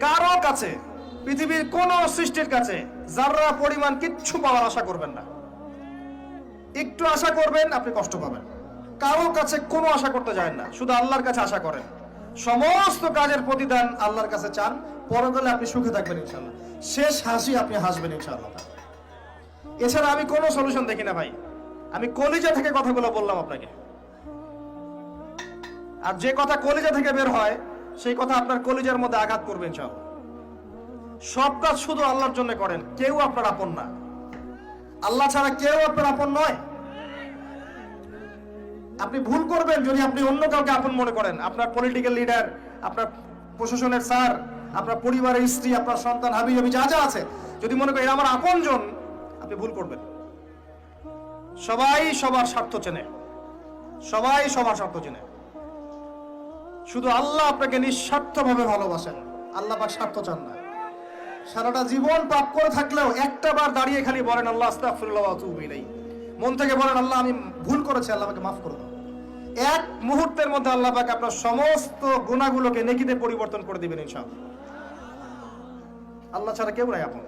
কারো কাছে, পৃথিবীর কোন সৃষ্টির কাছে যারা পরিমাণ কিচ্ছু পাওয়ার আশা করবেন না। একটু আশা করবেন আপনি কষ্ট পাবেন। কারো কাছে কোনো আশা করতে যায় না, শুধু আল্লাহর কাছে আশা করেন। সমস্ত কাজের প্রতিদান আল্লাহর কাছে চান, পরকালে আপনি সুখে থাকবেন ইনশাআল্লাহ। শেষ হাসি আপনি হাসবেন ইনশাআল্লাহ। এছাড়া আমি কোনো সলিউশন দেখি না ভাই। আমি কলিজা থেকে কথাগুলো বললাম আপনাকে, আর যে কথা কলিজা থেকে বের হয় সেই কথা আপনার কলিজার মধ্যে আঘাত করবে ইনশাআল্লাহ। সব কাজ শুধু আল্লাহর জন্য করেন, কেউ আপনার আপন না। আল্লাহ ছাড়া কেউ আপনার আপন নয়। আপনি ভুল করবেন যদি আপনি অন্য কাউকে আপন মনে করেন। আপনার পলিটিক্যাল লিডার, আপনার প্রশাসনের স্যার, আপনার পরিবারের স্ত্রী, আপনার সন্তান, হাবি হাবি যা যা আছে, যদি মনে করেন আমার আপনজন, আপনি ভুল করবেন। সবাই সবার স্বার্থ চেনে, সবাই সবার স্বার্থ চেনে। শুধু আল্লাহ আপনাকে নিঃস্বার্থভাবে ভালোবাসেন। আল্লাহ পাক স্বার্থ চান না। সারাটা জীবন পাপ করে থাকলেও একটা বার দাঁড়িয়ে খালি বলেন আল্লাহ আস্তাগফিরুল্লাহ ওয়া আতুবু ইলাইহি। মন থেকে বলেন আল্লাহ আমি ভুল করেছি, আল্লাহ আমাকে মাফ করে দাও। এক মুহূর্তের মধ্যে আল্লাহ পাক আপনার সমস্ত গুনাহগুলোকে নেকিতে পরিবর্তন করে দিবেন ইনশাআল্লাহ। আল্লাহ ছাড়া কেউ নাই আপন।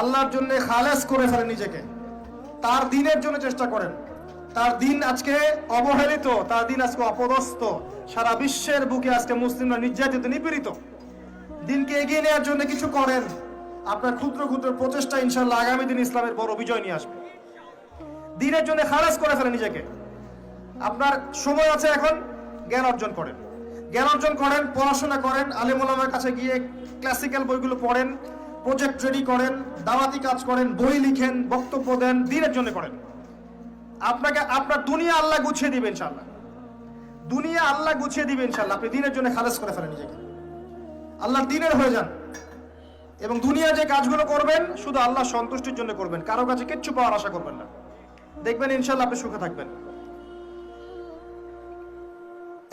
আল্লাহর জন্য খালেস করে ফেলেন নিজেকে, তার দ্বীনের জন্য চেষ্টা করেন। তার দ্বীন আজকে অবহেলিত, তার দ্বীন আজকে অপদস্থ। সারা বিশ্বের বুকে আজকে মুসলিমরা নির্যাতিত, নিপীড়িত। দ্বীনকে এগিয়ে নেওয়ার জন্য কিছু করেন। আপনার ক্ষুদ্র ক্ষুদ্র প্রচেষ্টা ইনশাআল্লাহ আগামী দিন ইসলামের বড় বিজয় নিয়ে আসবে। দ্বীনের জন্য খালেস করে ফেলেন নিজেকে। আপনার সময় আছে এখন, জ্ঞান অর্জন করেন, জ্ঞান অর্জন করেন, পড়াশোনা করেন, আলেম ওলামার কাছে গিয়ে ক্লাসিক্যাল বইগুলো পড়েন, প্রজেক্ট রেডি করেন, দাওয়াতি কাজ করেন, বই লিখেন, বক্তব্য দেন, দ্বীনের জন্য করেন। আপনাকে আপনার দুনিয়া আল্লাহ গুছিয়ে দিবেন ইনশাআল্লাহ। দুনিয়া আল্লাহ গুছিয়ে দিবেন ইনশাআল্লাহ। আপনি দ্বীনের জন্য খালেস করে ফেলেন নিজেকে, আল্লাহর দ্বীনের হয়ে যান। এবং দুনিয়া যে কাজগুলো করবেন শুধু আল্লাহ সন্তুষ্টির জন্য করবেন, কারো কাছে কিচ্ছু পাওয়ার আশা করবেন না। দেখবেন ইনশাআল্লাহ আপনি সুখে থাকবেন।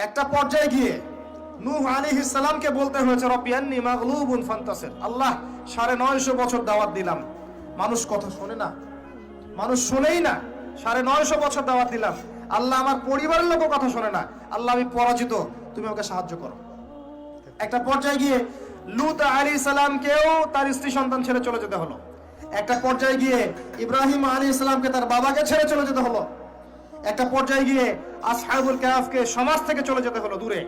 একটা পর্যায়ে গিয়ে নূহ আলাইহিস সালামকে বলতে হয়েছে রব্বি আন্নী মাগলুবুন ফান্তাসির। আল্লাহ 950 বছর দাওয়াত দিলাম, মানুষ কথা শোনে না, মানুষ শোনেই না। 950 বছর দাওয়াত দিলাম, আল্লাহ আমার পরিবারের লোকও কথা শোনে না। আল্লাহ আমি পরাজিত, তুমি আমাকে সাহায্য করো। একটা পর্যায়ে গিয়ে লূত আলাইহিস সালামকেও তার স্ত্রী সন্তান ছেড়ে চলে যেতে হলো। একটা পর্যায়ে গিয়ে ইব্রাহিম আলাইহিস সালামকে তার বাবাকে ছেড়ে চলে যেতে হলো। একটা পর্যায়ে গিয়ে আসহাবুল কাহফকে সমাজ থেকে চলে যেতে হলো দূরে।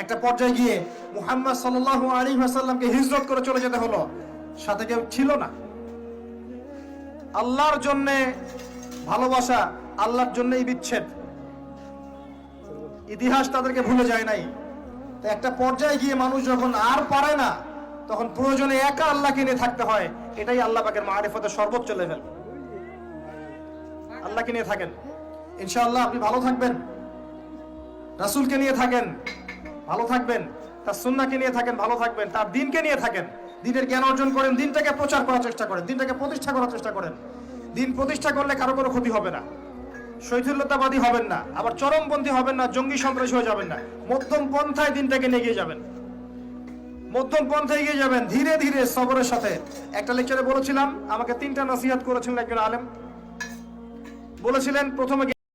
একটা পর্যায়ে গিয়ে মুহাম্মদ সাল্লাল্লাহু আলাইহি ওয়াসাল্লামকে হিজরত করে চলে যেতে হলো, সাথে কেউ ছিল না। আল্লাহর জন্য ভালোবাসা, আল্লাহর জন্যই বিচ্ছেদ। ইতিহাস তাদেরকে ভুলে যায় নাই। তো একটা পর্যায়ে গিয়ে মানুষ যখন আর পারে না, তখন প্রয়োজনে একা আল্লাহকে নিয়ে থাকতে হয়। এটাই আল্লাহ পাকের মারিফতের সর্বোচ্চ লেভেল। আল্লাহকে নিয়ে থাকেন, ইনশাআল্লাহ আপনি ভালো থাকবেন। রাসূলকে নিয়ে থাকেন, ভালো থাকবেন। তার সুন্নাহকে নিয়ে থাকেন, ভালো থাকবেন। তার দ্বীনকে নিয়ে থাকেন, দ্বীনের জ্ঞান অর্জন করেন, দ্বীনটাকে প্রচার করার চেষ্টা করেন, দ্বীনটাকে প্রতিষ্ঠা করার চেষ্টা করেন। দ্বীন প্রতিষ্ঠা করলে কারো কোনো ক্ষতি হবে না। শৈথিল্যতাবাদী হবেন না, আবার চরমপন্থী হবেন না, জঙ্গি সন্ত্রাসী হয়ে যাবেন না। মধ্যম পন্থায় দ্বীনটাকে নিয়ে গিয়ে যাবেন, মধ্যম পন্থায় এগিয়ে যাবেন, ধীরে ধীরে সবরের সাথে। একটা লেকচারে বলেছিলাম, আমাকে 3টা নসিহত করেছিলেন একজন আলেম। বলেছিলেন প্রথমে